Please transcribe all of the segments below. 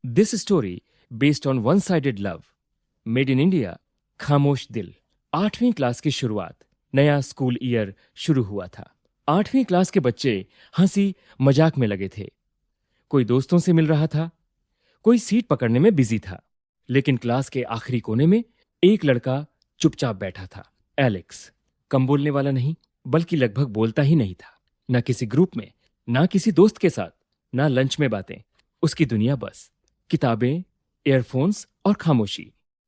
This story based on one sided love made in India. खामोश दिल। 8वीं class की शुरुआत। नया स्कूल ईयर शुरू हुआ था। 8वीं क्लास के बच्चे हंसी मजाक में लगे थे। कोई दोस्तों से मिल रहा था, कोई सीट पकड़ने में बिजी था। लेकिन क्लास के आखिरी कोने में एक लड़का चुपचाप बैठा था। एलेक्स। कम बोलने वाला नहीं, बल्कि लगभग बोलता ही नहीं था। ना किसी ग्रुप में, ना किसी दोस्त के साथ, ना लंच में बातें। उसकी दुनिया बस किताबें, एयरफोन्स और खामोशी।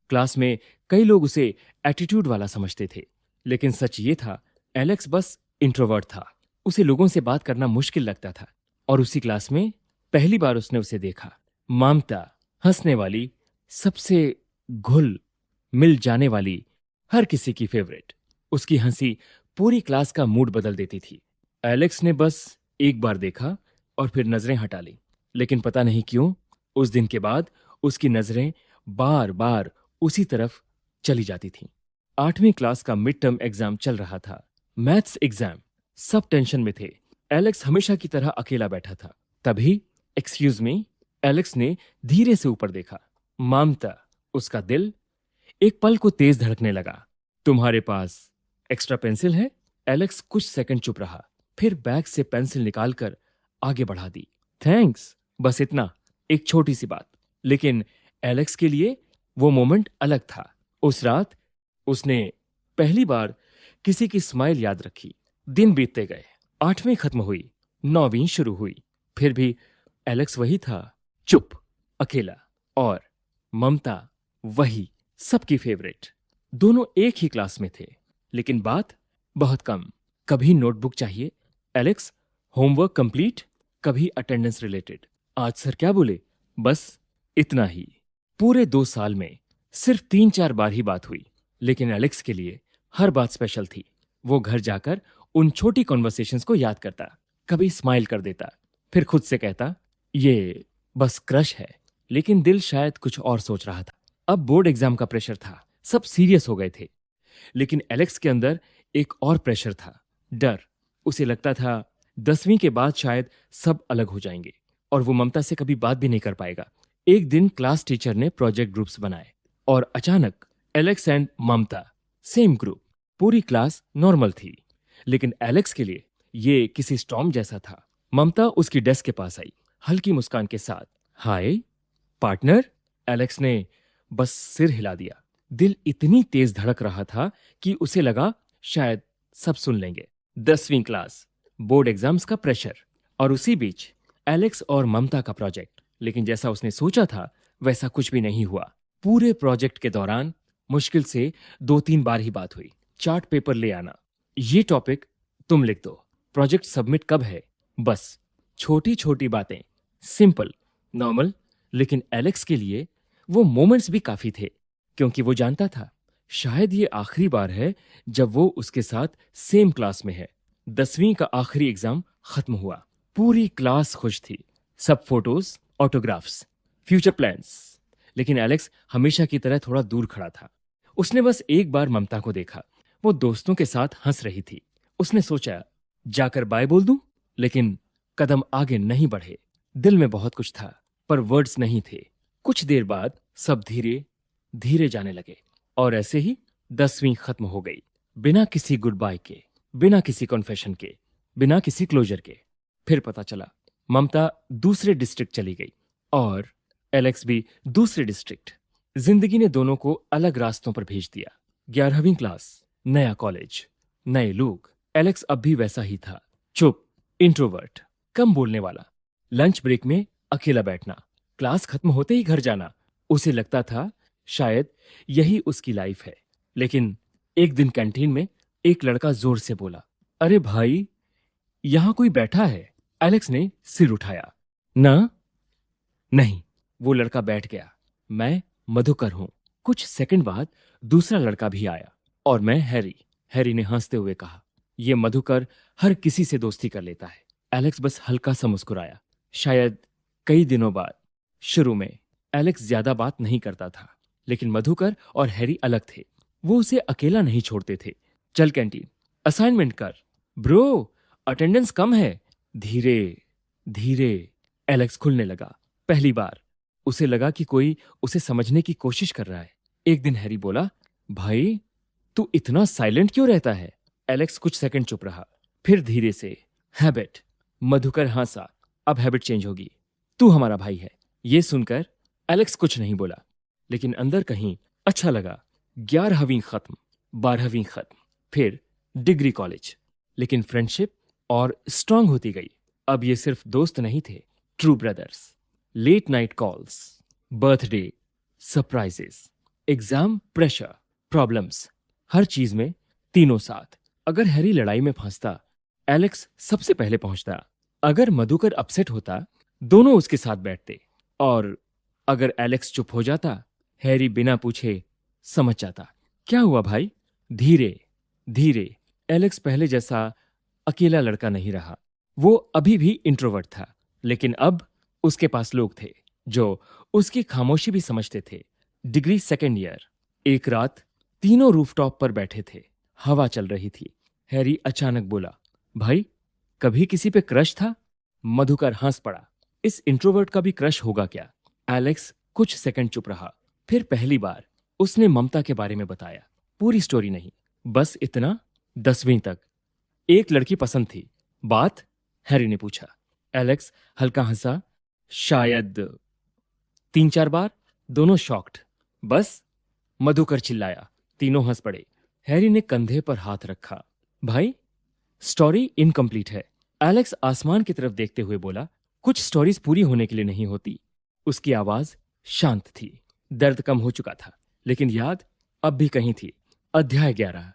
क्लास में कई लोग उसे एटीट्यूड वाला समझते थे, लेकिन सच ये था, एलेक्स बस इंट्रोवर्ट था। उसे लोगों से बात करना मुश्किल लगता था। और उसी क्लास में पहली बार उसने उसे देखा। ममता, हंसने वाली, सबसे घुल मिल जाने वाली, हर किसी की फेवरेट। उसकी हंसी पूरी क्लास का मूड बदल देती थी। एलेक्स ने बस एक बार देखा और फिर नजरें हटा ली। लेकिन पता नहीं क्यों, उस दिन के बाद उसकी नजरें बार बार उसी तरफ चली जाती थीं। 8वीं क्लास का मिड टर्म एग्जाम चल रहा था। Maths exam. सब टेंशन में थे। एलेक्स हमेशा की तरह अकेला बैठा था। तभी एक्सक्यूज मी, एलेक्स ने धीरे से ऊपर देखा। ममता। उसका दिल एक पल को तेज धड़कने लगा। तुम्हारे पास एक्स्ट्रा पेंसिल है? एलेक्स कुछ सेकंड चुप रहा, फिर बैग से पेंसिल निकालकर आगे बढ़ा दी। थैंक्स, बस इतना। एक छोटी सी बात। लेकिन एलेक्स के लिए वो मोमेंट अलग था। उस रात उसने पहली बार किसी की स्माइल याद रखी। दिन बीतते गए। 8वीं खत्म हुई, 9वीं शुरू हुई। फिर भी एलेक्स वही था, चुप, अकेला। और ममता वही, सबकी फेवरेट। दोनों एक ही क्लास में थे, लेकिन बात बहुत कम। कभी नोटबुक चाहिए, एलेक्स होमवर्क कंप्लीट, कभी अटेंडेंस रिलेटेड। आज सर क्या बोले, बस इतना ही। पूरे 2 साल में सिर्फ 3-4 बार ही बात हुई, लेकिन एलेक्स के लिए हर बात स्पेशल थी। वो घर जाकर उन छोटी कॉन्वर्सेशंस को याद करता, कभी स्माइल कर देता, फिर खुद से कहता, ये बस क्रश है। लेकिन दिल शायद कुछ और सोच रहा था। अब बोर्ड एग्जाम का प्रेशर था, सब सीरियस हो गए थे। लेकिन एलेक्स के अंदर एक और प्रेशर था, डर। उसे लगता था 10वीं के बाद शायद सब अलग हो जाएंगे और वो ममता से कभी बात भी नहीं कर पाएगा। एक दिन क्लास टीचर ने प्रोजेक्ट ग्रुप्स बनाए और अचानक Alex and Mamta same group. पूरी क्लास नॉर्मल थी, लेकिन एलेक्स के लिए ये किसी स्टॉर्म जैसा था। ममता उसकी डेस्क के पास आई, हल्की मुस्कान के साथ। हाय पार्टनर। एलेक्स ने बस सिर हिला दिया। दिल इतनी तेज धड़क रहा था कि उसे लगा शायद सब सुन लेंगे। 10वीं क्लास, बोर्ड एग्जाम्स का प्रेशर, और उसी बीच एलेक्स और ममता का प्रोजेक्ट। लेकिन जैसा उसने सोचा था वैसा कुछ भी नहीं हुआ। पूरे प्रोजेक्ट के दौरान मुश्किल से 2-3 बार ही बात हुई। चार्ट पेपर ले आना, ये टॉपिक तुम लिख दो, प्रोजेक्ट सबमिट कब है, बस छोटी छोटी बातें, सिंपल, नॉर्मल। लेकिन एलेक्स के लिए वो मोमेंट्स भी काफी थे, क्योंकि वो जानता था शायद ये आखिरी बार है जब वो उसके साथ सेम क्लास में है। 10वीं का आखिरी एग्जाम खत्म हुआ। पूरी क्लास खुश थी। सब फोटोज, ऑटोग्राफ्स, फ्यूचर प्लान्स। लेकिन एलेक्स हमेशा की तरह थोड़ा दूर खड़ा था। उसने बस एक बार ममता को देखा। वो दोस्तों के साथ हंस रही थी। उसने सोचा जाकर बाय बोल दूं, लेकिन कदम आगे नहीं बढ़े। दिल में बहुत कुछ था, पर वर्ड्स नहीं थे। कुछ देर बाद सब धीरे धीरे जाने लगे और ऐसे ही 10वीं खत्म हो गई, बिना किसी गुड बाय के, बिना किसी कॉन्फेशन के, बिना किसी क्लोजर के। फिर पता चला ममता दूसरे डिस्ट्रिक्ट चली गई और एलेक्स भी दूसरे डिस्ट्रिक्ट। जिंदगी ने दोनों को अलग रास्तों पर भेज दिया। 11वीं क्लास, नया कॉलेज, नए लोग। एलेक्स अब भी वैसा ही था, चुप, इंट्रोवर्ट, कम बोलने वाला। लंच ब्रेक में अकेला बैठना, क्लास खत्म होते ही घर जाना। उसे लगता था शायद यही उसकी लाइफ है। लेकिन एक दिन कैंटीन में एक लड़का जोर से बोला, अरे भाई, यहां कोई बैठा है। एलेक्स ने सिर उठाया। ना, नहीं। वो लड़का बैठ गया। मैं मधुकर हूं। कुछ सेकंड बाद दूसरा लड़का भी आया, और मैं हैरी। हैरी ने हंसते हुए कहा, ये मधुकर हर किसी से दोस्ती कर लेता है। एलेक्स बस हल्का सा मुस्कुराया। शायद कई दिनों बाद। शुरू में एलेक्स ज्यादा बात नहीं करता था, लेकिन मधुकर और हैरी अलग थे। वो उसे अकेला नहीं छोड़ते थे। चल कैंटीन, असाइनमेंट कर। ब्रो, अटेंडेंस कम है। धीरे धीरे एलेक्स खुलने लगा। पहली बार उसे लगा कि कोई उसे समझने की कोशिश कर रहा है। एक दिन हैरी बोला, भाई तू इतना साइलेंट क्यों रहता है? एलेक्स कुछ सेकंड चुप रहा, फिर धीरे से, हैबिट। मधुकर हंसा, अब हैबिट चेंज होगी, तू हमारा भाई है। ये सुनकर एलेक्स कुछ नहीं बोला, लेकिन अंदर कहीं अच्छा लगा। 11वीं खत्म, 12वीं खत्म, फिर डिग्री कॉलेज, लेकिन फ्रेंडशिप और स्ट्रांग होती गई। अब ये सिर्फ दोस्त नहीं थे, true brothers. Late night calls, birthday, surprises, exam pressure, problems, हर चीज में तीनों साथ। अगर हैरी लड़ाई में फंसता, एलेक्स सबसे पहले पहुंचता। अगर मधुकर अपसेट होता, दोनों उसके साथ बैठते। और अगर एलेक्स चुप हो जाता, हैरी बिना पूछे समझ जाता। क्या हुआ भाई? धीरे धीरे एलेक्स पहले जैसा अकेला लड़का नहीं रहा। वो अभी भी इंट्रोवर्ट था, लेकिन अब उसके पास लोग थे जो उसकी खामोशी भी समझते थे। डिग्री सेकेंड ईयर, एक रात तीनों रूफटॉप पर बैठे थे, हवा चल रही थी। हैरी अचानक बोला, भाई कभी किसी पे क्रश था? मधुकर हंस पड़ा, इस इंट्रोवर्ट का भी क्रश होगा क्या? एलेक्स कुछ सेकंड चुप रहा, फिर पहली बार उसने ममता के बारे में बताया। पूरी स्टोरी नहीं, बस इतना, 10वीं तक एक लड़की पसंद थी। बात? हैरी ने पूछा। एलेक्स हल्का हंसा, शायद 3-4 बार। दोनों शॉक्ड। बस? मधुकर चिल्लाया। तीनों हंस पड़े। हैरी ने कंधे पर हाथ रखा। भाई स्टोरी इनकम्प्लीट है। एलेक्स आसमान की तरफ देखते हुए बोला, कुछ स्टोरीज पूरी होने के लिए नहीं होती। उसकी आवाज शांत थी। दर्द कम हो चुका था, लेकिन याद अब भी कहीं थी। अध्याय 11,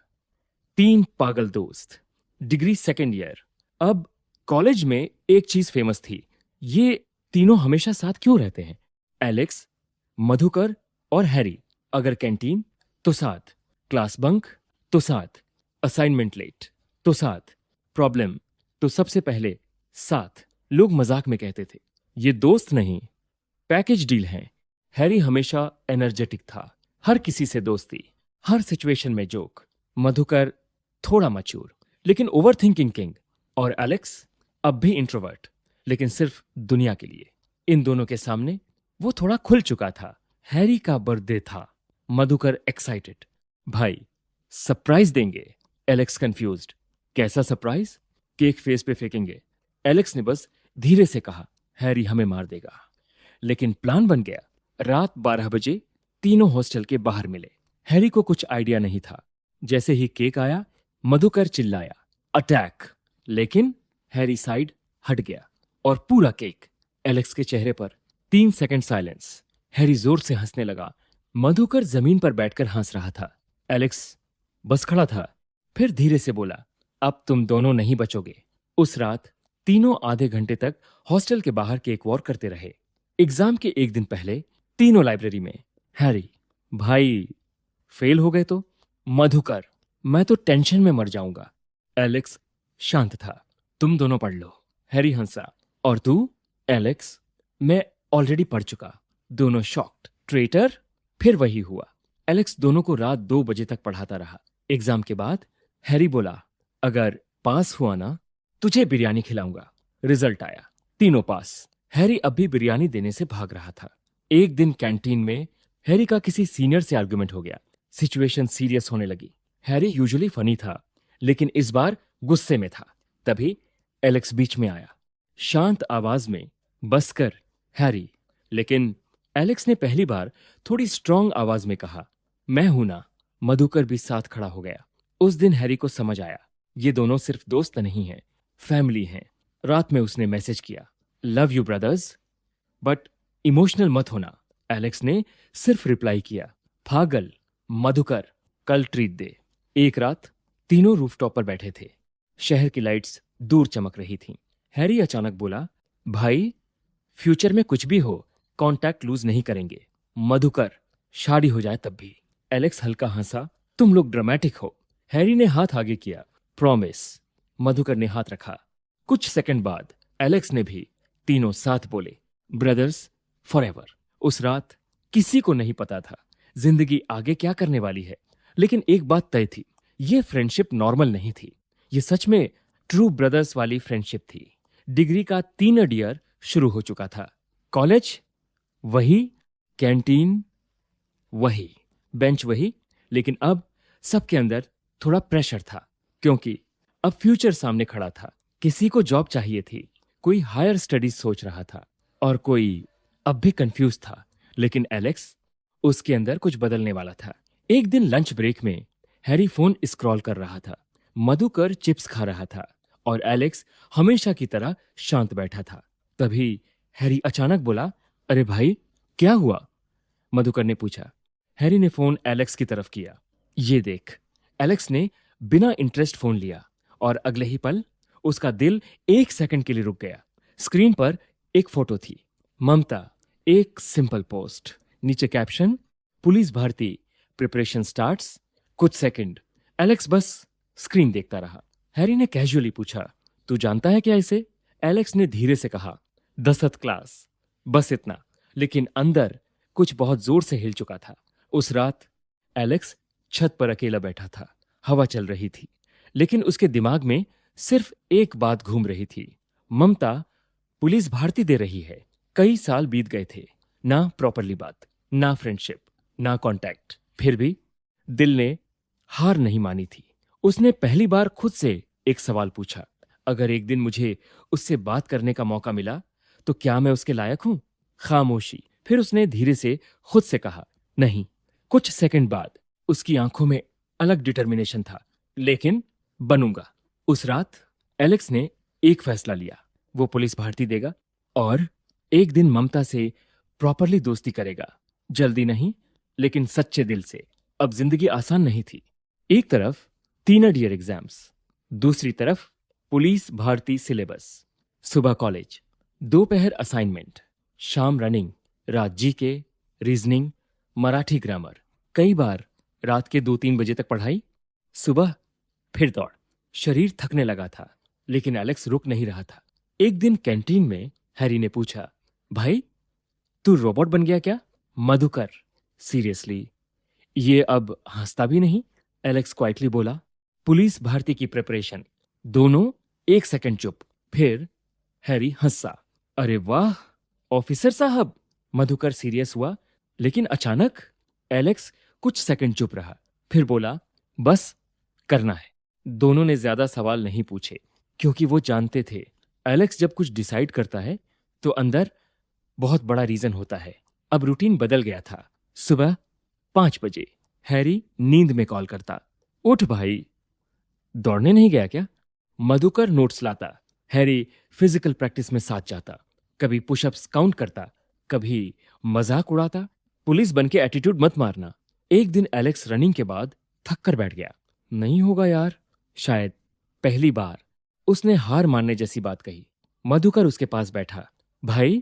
3 पागल दोस्त। Degree second year. अब कॉलेज में एक चीज फेमस थी, ये तीनों हमेशा साथ क्यों रहते हैं? एलेक्स, मधुकर और हैरी। अगर कैंटीन तो साथ, क्लास बंक तो साथ, असाइनमेंट लेट तो साथ, प्रॉब्लम तो सबसे पहले साथ। लोग मजाक में कहते थे, ये दोस्त नहीं, पैकेज डील हैं। हैरी हमेशा एनर्जेटिक था, हर किसी से दोस्ती, हर सिचुएशन में जोक। मधुकर थोड़ा मच्योर, लेकिन ओवर थिंकिंग किंग। और एलेक्स अब भी इंट्रोवर्ट, लेकिन सिर्फ दुनिया के लिए। इन दोनों के सामने वो थोड़ा खुल चुका था। हैरी का बर्थडे था। मधुकर एक्साइटेड, भाई सरप्राइज देंगे। एलेक्स कंफ्यूज्ड, कैसा सरप्राइज? केक फेस पे फेंकेंगे। एलेक्स ने बस धीरे से कहा, हैरी हमें मार देगा। लेकिन प्लान बन गया। रात 12 बजे तीनों हॉस्टल के बाहर मिले। हैरी को कुछ आइडिया नहीं था। जैसे ही केक आया, मधुकर चिल्लाया, अटैक। लेकिन हैरी साइड हट गया और पूरा केक। एलेक्स के चेहरे पर 3 सेकंड साइलेंस। हैरी जोर से हंसने लगा। मधुकर जमीन पर बैठकर हंस रहा था। एलेक्स बस खड़ा था, फिर धीरे से बोला, अब तुम दोनों नहीं बचोगे। उस रात तीनों आधे घंटे तक हॉस्टल के बाहर केक वॉर करते रहे। एग्जाम के एक दिन पहले तीनों लाइब्रेरी में। हैरी, भाई फेल हो गए तो? मधुकर, मैं तो टेंशन में मर जाऊंगा। एलेक्स शांत था, तुम दोनों पढ़ लो। हैरी हंसा, और तू? एलेक्स, मैं ऑलरेडी पढ़ चुका। दोनों शॉक्ड। ट्रेटर? फिर वही हुआ। एलेक्स दोनों को रात 2 बजे तक पढ़ाता रहा। एग्जाम के बाद हैरी बोला, अगर पास हुआ ना, तुझे बिरयानी खिलाऊंगा। रिजल्ट आया, तीनों पास। हैरी अब भी बिरयानी देने से भाग रहा था। एक दिन कैंटीन में हैरी का किसी सीनियर से आर्गुमेंट हो गया। सिचुएशन सीरियस होने लगी। हैरी यूजुअली फनी था, लेकिन इस बार गुस्से में था। तभी एलेक्स बीच में आया, शांत आवाज में, बस कर हैरी। लेकिन एलेक्स ने पहली बार थोड़ी स्ट्रांग आवाज में कहा, मैं हूं ना। मधुकर भी साथ खड़ा हो गया। उस दिन हैरी को समझ आया, ये दोनों सिर्फ दोस्त नहीं हैं, फैमिली हैं। रात में उसने मैसेज किया, love you brothers, but emotional मत होना। एलेक्स ने सिर्फ रिप्लाई किया, पागल। मधुकर, कल ट्रीट दे। एक रात तीनों रूफटॉप पर बैठे थे। शहर की लाइट्स दूर चमक रही थीं। हैरी अचानक बोला, भाई फ्यूचर में कुछ भी हो, कांटेक्ट लूज नहीं करेंगे। मधुकर, शादी हो जाए तब भी। एलेक्स हल्का हंसा, तुम लोग ड्रामेटिक हो। हैरी ने हाथ आगे किया, प्रॉमिस। मधुकर ने हाथ रखा। कुछ सेकंड बाद एलेक्स ने भी। तीनों साथ बोले, ब्रदर्स फॉरएवर। उस रात किसी को नहीं पता था जिंदगी आगे क्या करने वाली है, लेकिन एक बात तय थी, ये फ्रेंडशिप नॉर्मल नहीं थी। ये सच में ट्रू ब्रदर्स वाली फ्रेंडशिप थी। डिग्री का 3rd ईयर शुरू हो चुका था। कॉलेज वही कैंटीन, वही बेंच, वही। लेकिन अब सबके अंदर थोड़ा प्रेशर था, क्योंकि अब फ्यूचर सामने खड़ा था। किसी को जॉब चाहिए थी, कोई हायर स्टडीज सोच रहा था, और कोई अब भी कंफ्यूज था। लेकिन एलेक्स, उसके अंदर कुछ बदलने वाला था। एक दिन लंच ब्रेक में हैरी फोन स्क्रॉल कर रहा था, मधुकर चिप्स खा रहा था, और एलेक्स हमेशा की तरह शांत बैठा था। तभी हैरी अचानक बोला, अरे भाई, क्या हुआ? मधुकर ने पूछा। हैरी ने फोन एलेक्स की तरफ किया। ये देख। एलेक्स ने बिना इंटरेस्ट फोन लिया, और अगले ही पल उसका दिल 1 सेकंड के लिए रुक गया। स्क्रीन पर एक फोटो थी, ममता, एक सिंपल पोस्ट, नीचे कैप्शन, पुलिस भर्ती, प्रिपरेशन स्टार्ट्स। कुछ सेकंड एलेक्स बस स्क्रीन देखता रहा। हैरी ने कैजुअली पूछा, तू जानता है क्या इसे? एलेक्स ने धीरे से कहा, 10th क्लास, बस इतना। लेकिन अंदर कुछ बहुत जोर से हिल चुका था। उस रात एलेक्स छत पर अकेला बैठा था। हवा चल रही थी, लेकिन उसके दिमाग में सिर्फ एक बात घूम रही थी, ममता पुलिस भारती दे रही है। कई साल बीत गए थे, ना प्रॉपरली बात, ना फ्रेंडशिप, ना कांटेक्ट। फिर भी दिल ने हार नहीं मानी थी। उसने पहली बार खुद से एक सवाल पूछा, अगर एक दिन मुझे उससे बात करने का मौका मिला तो क्या मैं उसके लायक हूं? खामोशी। फिर उसने धीरे से खुद से कहा, नहीं। कुछ सेकंड बाद उसकी आंखों में अलग डिटर्मिनेशन था, लेकिन बनूंगा। उस रात एलेक्स ने एक फैसला लिया, वो पुलिस भारती देगा और एक दिन ममता से प्रॉपरली दोस्ती करेगा। जल्दी नहीं, लेकिन सच्चे दिल से। अब जिंदगी आसान नहीं थी। एक तरफ 3rd ईयर एग्जाम्स, दूसरी तरफ पुलिस भारती सिलेबस। सुबह कॉलेज, दोपहर असाइनमेंट, शाम रनिंग, रात जीके, रीजनिंग, मराठी ग्रामर। कई बार रात के 2-3 बजे तक पढ़ाई, सुबह फिर दौड़। शरीर थकने लगा था, लेकिन एलेक्स रुक नहीं रहा था। एक दिन कैंटीन में हैरी ने पूछा, भाई, तू रोबोट बन गया क्या? मधुकर, सीरियसली? ये अब हंसता भी नहीं। एलेक्स क्वाइटली बोला, पुलिस भारती की प्रिपरेशन। दोनों 1 सेकंड चुप। फिर हैरी हंसा, अरे वाह, ऑफिसर साहब। मधुकर सीरियस हुआ, लेकिन अचानक एलेक्स कुछ सेकंड चुप रहा, फिर बोला, बस करना है। दोनों ने ज्यादा सवाल नहीं पूछे, क्योंकि वो जानते थे एलेक्स जब कुछ डिसाइड करता है तो अंदर बहुत बड़ा रीजन होता है। अब रूटीन बदल गया था। सुबह 5 बजे हैरी नींद में कॉल करता, उठ भाई, दौड़ने नहीं गया क्या? मधुकर नोट्स लाता, हैरी फिजिकल प्रैक्टिस में साथ जाता। कभी पुशअप्स काउंट करता, कभी मजाक उड़ाता, पुलिस बन के एटीट्यूड मत मारना। एक दिन एलेक्स रनिंग के बाद थक कर बैठ गया। नहीं होगा यार। शायद पहली बार उसने हार मानने जैसी बात कही। मधुकर उसके पास बैठा, भाई,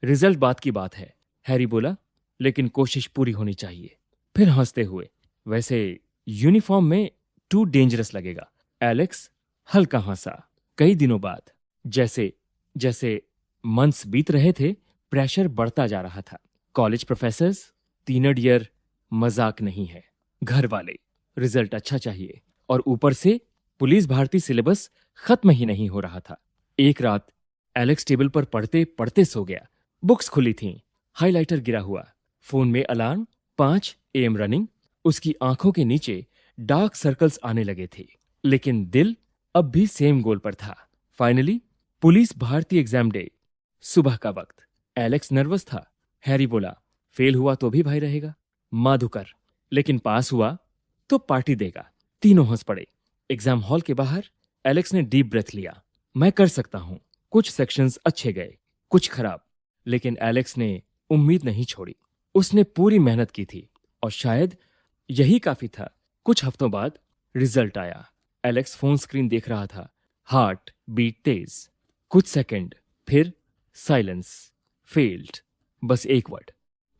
रिजल्ट बात की बात है, हैरी बोला, लेकिन कोशिश पूरी होनी चाहिए। फिर हंसते हुए, वैसे यूनिफॉर्म में टू डेंजरस लगेगा। एलेक्स हल्का हंसा। कई दिनों बाद, जैसे जैसे मंथ्स बीत रहे थे, प्रेशर बढ़ता जा रहा था। कॉलेज प्रोफेसर्स, 3rd ईयर मजाक नहीं है, घर वाले, रिजल्ट अच्छा चाहिए, और ऊपर से पुलिस भारती सिलेबस खत्म ही नहीं हो रहा था। एक रात एलेक्स टेबल पर पढ़ते पढ़ते सो गया। बुक्स खुली थीं, हाइलाइटर गिरा हुआ, फोन में अलार्म, 5 AM रनिंग। उसकी आंखों के नीचे डार्क सर्कल्स आने लगे थे, लेकिन दिल अब भी सेम गोल पर था। फाइनली पुलिस भारती एग्जाम डे, सुबह का वक्त। एलेक्स नर्वस था। हैरी बोला, फेल हुआ तो भी भाई रहेगा। माधुकर, लेकिन पास हुआ तो पार्टी देगा। तीनों हंस पड़े। एग्जाम हॉल के बाहर एलेक्स ने डीप ब्रेथ लिया, मैं कर सकता हूं। कुछ सेक्शंस अच्छे गए, कुछ खराब, लेकिन एलेक्स ने उम्मीद नहीं छोड़ी। उसने पूरी मेहनत की थी, और शायद यही काफी था। कुछ हफ्तों बाद रिजल्ट आया। एलेक्स फोन स्क्रीन देख रहा था, हार्ट बीट तेज। कुछ सेकंड, फिर साइलेंस। फेल्ड। बस एक वर्ड।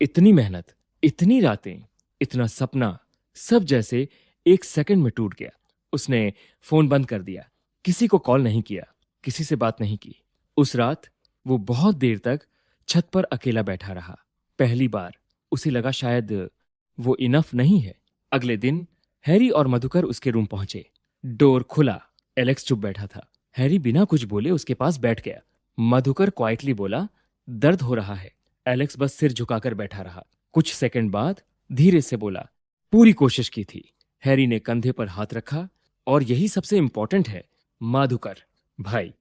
इतनी मेहनत, इतनी रातें, इतना सपना, सब जैसे 1 सेकंड में टूट गया। उसने फोन बंद कर दिया, किसी को कॉल नहीं किया, किसी से बात नहीं की। उस रात वो बहुत देर तक छत पर अकेला बैठा रहा। पहली बार उसे लगा शायद वो इनफ नहीं है। अगले दिन हैरी और मधुकर उसके रूम पहुंचे। डोर खुला। एलेक्स चुप बैठा था। हैरी बिना कुछ बोले उसके पास बैठ गया। मधुकर क्वाइटली बोला, दर्द हो रहा है। एलेक्स बस सिर झुकाकर बैठा रहा। कुछ सेकंड बाद धीरे से बोला, पूरी कोशिश की थी। हैरी ने कंधे पर हाथ रखा। और यही सबसे इंपॉर्टेंट है माधुकर भाई,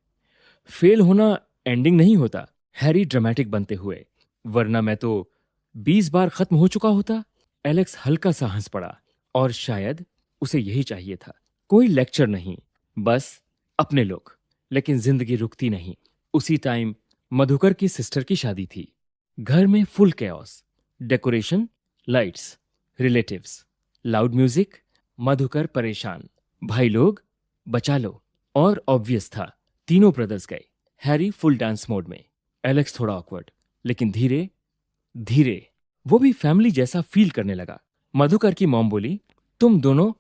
फेल होना एंडिंग नहीं होता। हैरी ड्रामेटिक बनते हुए, वरना मैं तो 20 बार खत्म हो चुका होता। एलेक्स हल्का सा हंस पड़ा, और शायद उसे यही चाहिए था। कोई लेक्चर नहीं, बस अपने लोग। लेकिन जिंदगी रुकती नहीं। उसी टाइम मधुकर की सिस्टर की शादी थी। घर में full chaos, decoration, lights, relatives, loud music. Madhukar परेशान, भाई लोग बचा लो। और ऑब्वियस था, तीनों ब्रदर्स गए। हैरी फुल डांस मोड में, एलेक्स थोड़ा ऑकवर्ड, लेकिन धीरे धीरे वो भी फैमिली जैसा फील करने लगा। मधुकर की मॉम बोली, तुम दोनों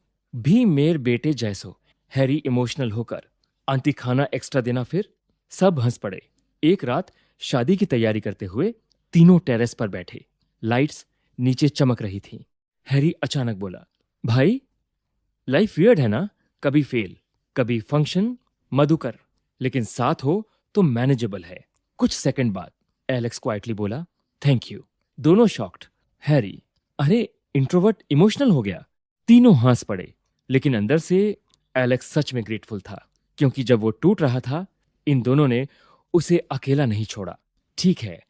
भी मेरे बेटे जैसो। हैरी इमोशनल होकर, आंटी खाना एक्स्ट्रा देना फिर। सब हंस पड़े। एक रात शादी की तैयारी करते हुए तीनों टेरेस पर बैठे। लाइट्स नीचे चमक रही थी। हैरी अचानक बोला, भाई लाइफ वियर्ड है ना, कभी फेल, कभी फंक्शन। मधुकर, लेकिन साथ हो तो मैनेजेबल है। कुछ सेकंड बाद एलेक्स क्वाइटली बोला, थैंक यू। दोनों शॉक्ड। हैरी, अरे इंट्रोवर्ट इमोशनल हो गया। तीनों हंस पड़े। लेकिन अंदर से एलेक्स सच में ग्रेटफुल था, क्योंकि जब वो टूट रहा था इन दोनों ने उसे अकेला नहीं छोड़ा। ठीक है,